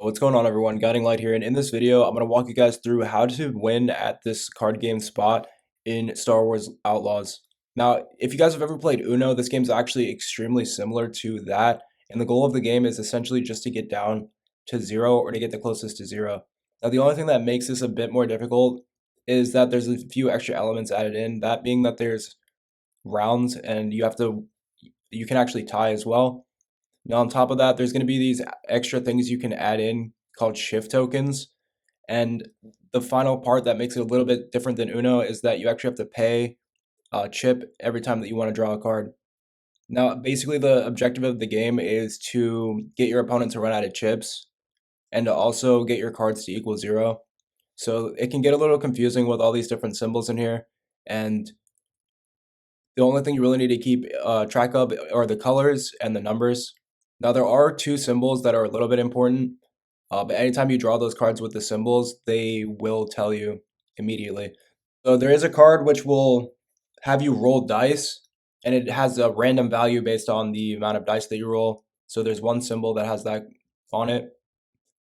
What's going on, everyone? Guiding Light here, and in this video I'm going to walk you guys through how to win at this card game spot in Star Wars Outlaws. Now, if you guys have ever played Uno, this game's actually extremely similar to that, and the goal of the game is essentially just to get down to zero or to get the closest to zero. Now, the only thing that makes this a bit more difficult is that there's a few extra elements added in, that being that there's rounds and you can actually tie as well. Now, on top of that, there's going to be these extra things you can add in called shift tokens. And the final part that makes it a little bit different than Uno is that you actually have to pay a chip every time that you want to draw a card. Now, basically, the objective of the game is to get your opponent to run out of chips and to also get your cards to equal zero. So it can get a little confusing with all these different symbols in here. And the only thing you really need to keep track of are the colors and the numbers. Now, there are two symbols that are a little bit important, but anytime you draw those cards with the symbols, they will tell you immediately. So there is a card which will have you roll dice, and it has a random value based on the amount of dice that you roll. So there's one symbol that has that on it.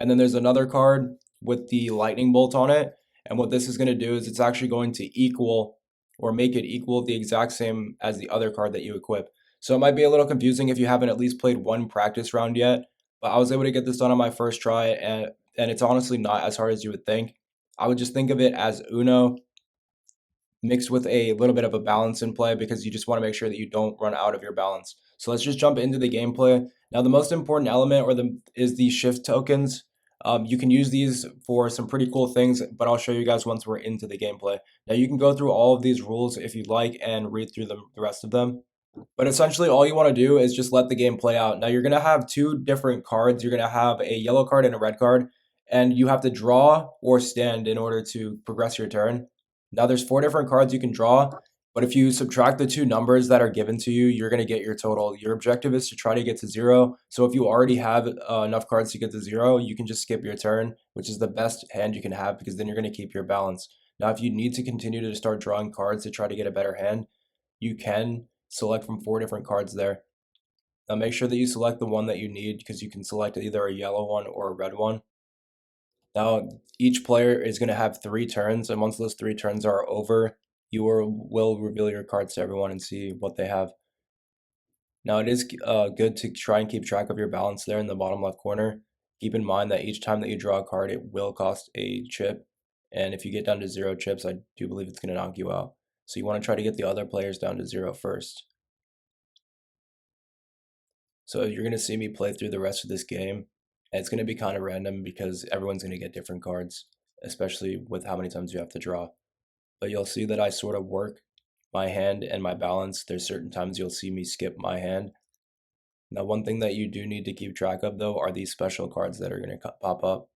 And then there's another card with the lightning bolt on it. And what this is going to do is it's actually going to equal or make it equal the exact same as the other card that you equip. So it might be a little confusing if you haven't at least played one practice round yet, but I was able to get this done on my first try, and it's honestly not as hard as you would think. I would just think of it as Uno mixed with a little bit of a balance in play because you just want to make sure that you don't run out of your balance. So let's just jump into the gameplay. Now, the most important element is the shift tokens. You can use these for some pretty cool things, but I'll show you guys once we're into the gameplay. Now, you can go through all of these rules if you'd like and read through the rest of them. But essentially, all you want to do is just let the game play out. Now, you're going to have two different cards. You're going to have a yellow card and a red card, and you have to draw or stand in order to progress your turn. Now, there's four different cards you can draw, but if you subtract the two numbers that are given to you, you're going to get your total. Your objective is to try to get to zero. So if you already have enough cards to get to zero, you can just skip your turn, which is the best hand you can have because then you're going to keep your balance. Now, if you need to continue to start drawing cards to try to get a better hand, you can select from four different cards there. Now, make sure that you select the one that you need because you can select either a yellow one or a red one. Now, each player is going to have 3 turns, and once those 3 turns are over, you will reveal your cards to everyone and see what they have. Now, it is good to try and keep track of your balance there in the bottom left corner. Keep in mind that each time that you draw a card, it will cost a chip, and if you get down to 0 chips, I do believe it's going to knock you out. So you want to try to get the other players down to 0 first. So you're going to see me play through the rest of this game. And it's going to be kind of random because everyone's going to get different cards, especially with how many times you have to draw. But you'll see that I sort of work my hand and my balance. There's certain times you'll see me skip my hand. Now, one thing that you do need to keep track of, though, are these special cards that are going to pop up.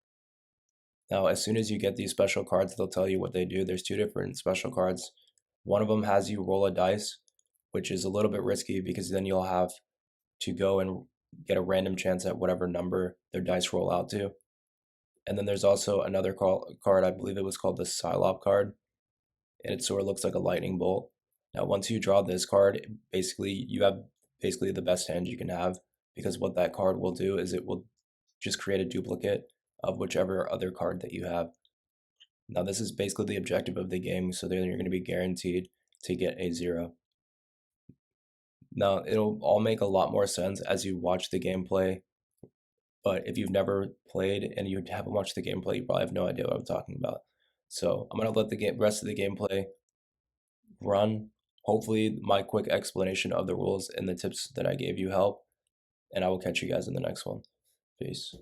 Now, as soon as you get these special cards, they'll tell you what they do. There's 2 different special cards. One of them has you roll a dice, which is a little bit risky because then you'll have to go and get a random chance at whatever number their dice roll out to. And then there's also another card, I believe it was called the Psylop card, and it sort of looks like a lightning bolt. Now, once you draw this card, basically you have the best hand you can have, because what that card will do is it will just create a duplicate of whichever other card that you have. Now, this is basically the objective of the game, so then you're going to be guaranteed to get a 0. Now, it'll all make a lot more sense as you watch the gameplay, but if you've never played and you haven't watched the gameplay, you probably have no idea what I'm talking about. So I'm going to let the rest of the gameplay run. Hopefully my quick explanation of the rules and the tips that I gave you help, and I will catch you guys in the next one. Peace.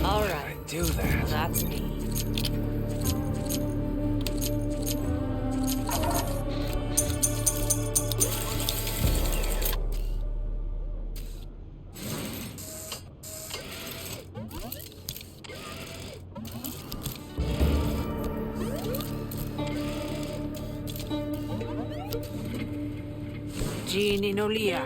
All right. Do that. That's me. Genie Nolia.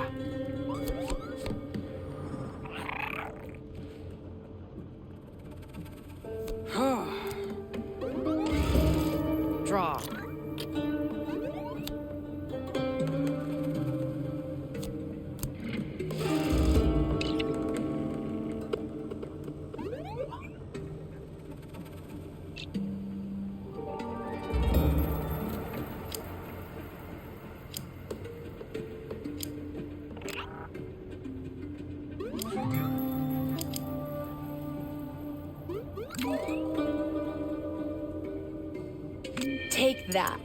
Take that.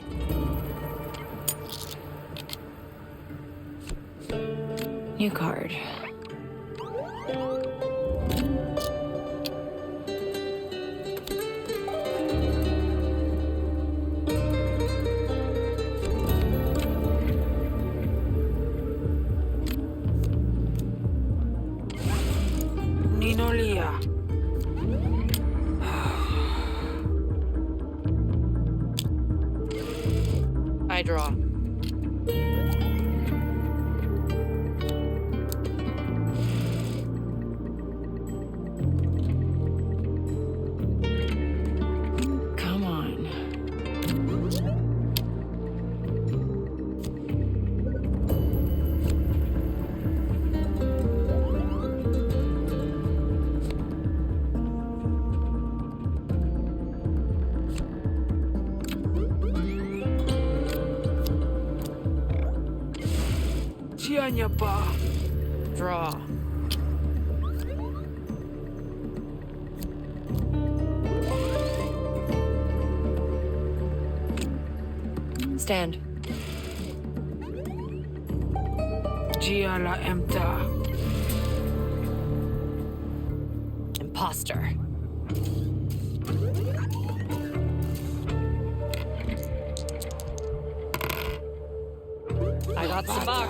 New card. Ninolia. I draw. Come on. Chianya pa. Draw. Stand. Gia la emta. Imposter. I got Sabacc.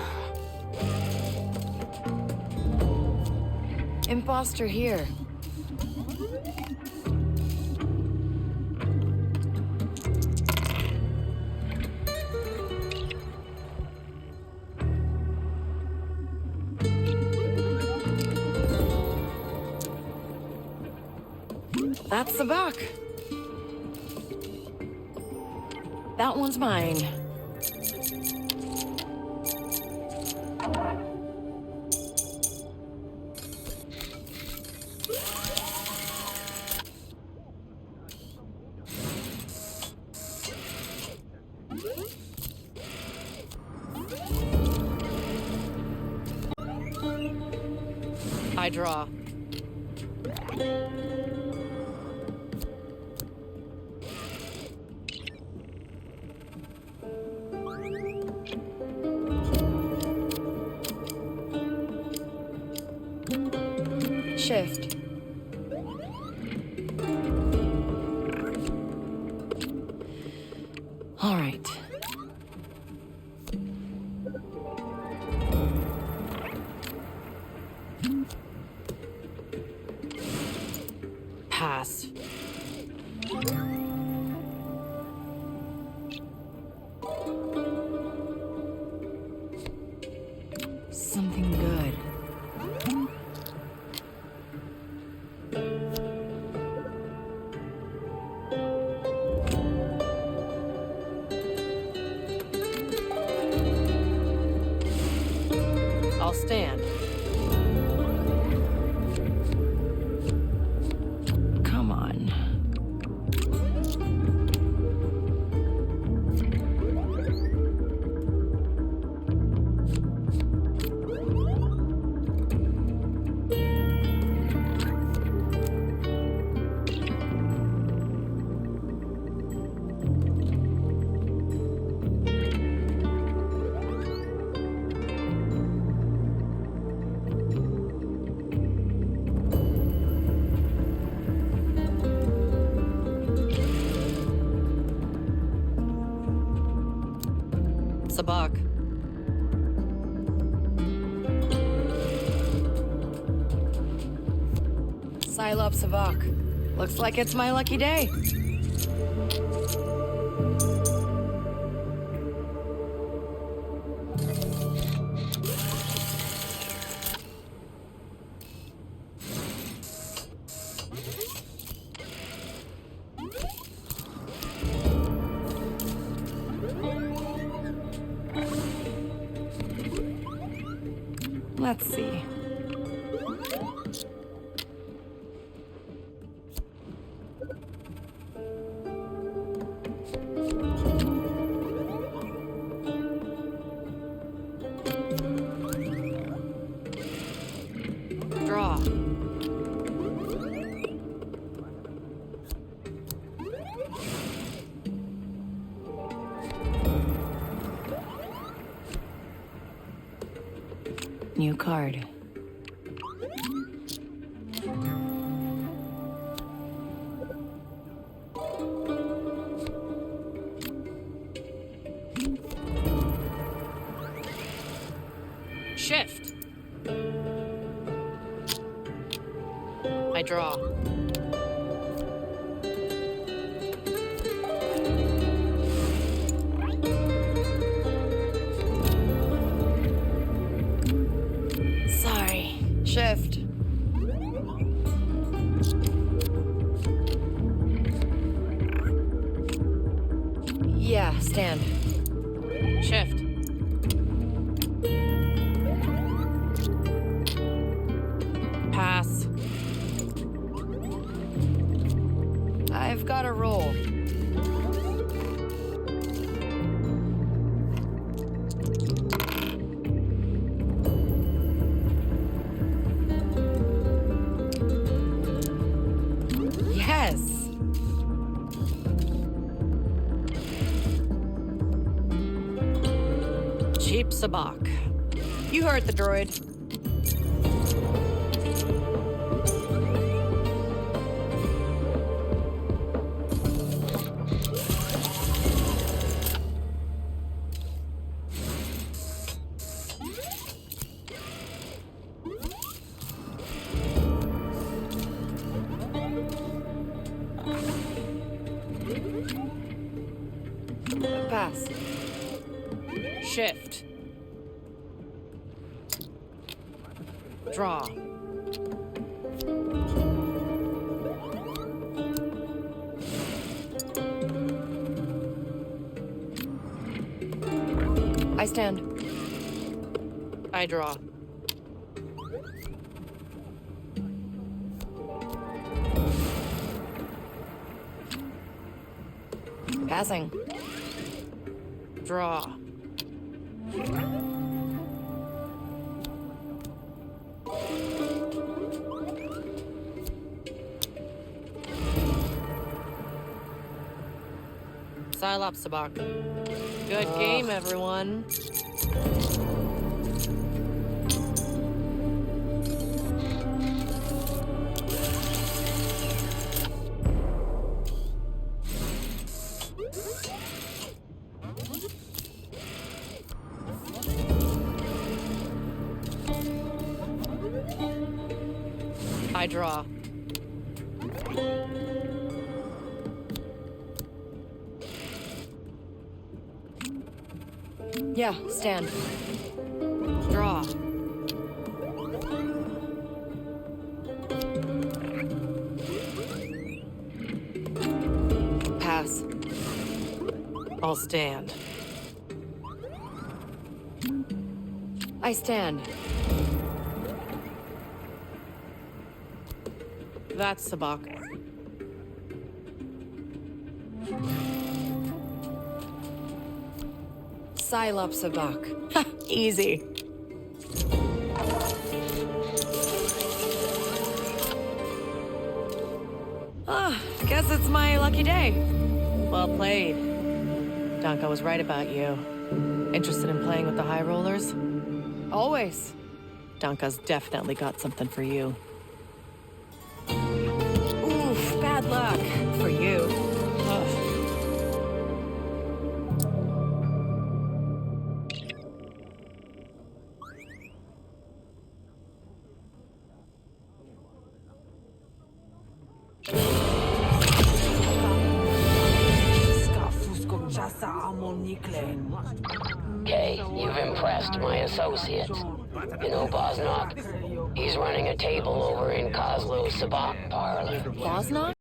Imposter here. That's Sabacc. That one's mine. I draw. Shift. All right. Pass. Something good. I'll stand. Come on. Sabacc. Silop Sabacc. Looks like it's my lucky day. Let's see. Draw. New card. Shift. I draw. Sorry. Shift. Yeah, stand. Shift. Pass. I've got a roll. Yes. Cheap Sabacc. You heard the droid. Pass. Shift. Draw. I stand. I draw. Passing. Draw. Kessel Sabacc. Good game, everyone. I draw. Yeah, stand. Draw. Pass. I'll stand. I stand. That's Sabacc. Kessel Sabacc. Easy. Guess it's my lucky day. Well played. Donka was right about you. Interested in playing with the high rollers? Always. Donka's definitely got something for you. Oof, bad luck. For you. Ugh. Kay, you've impressed my associates. You know Bosnock? He's running a table over in Kozlo's Sabacc parlor. Bosnock?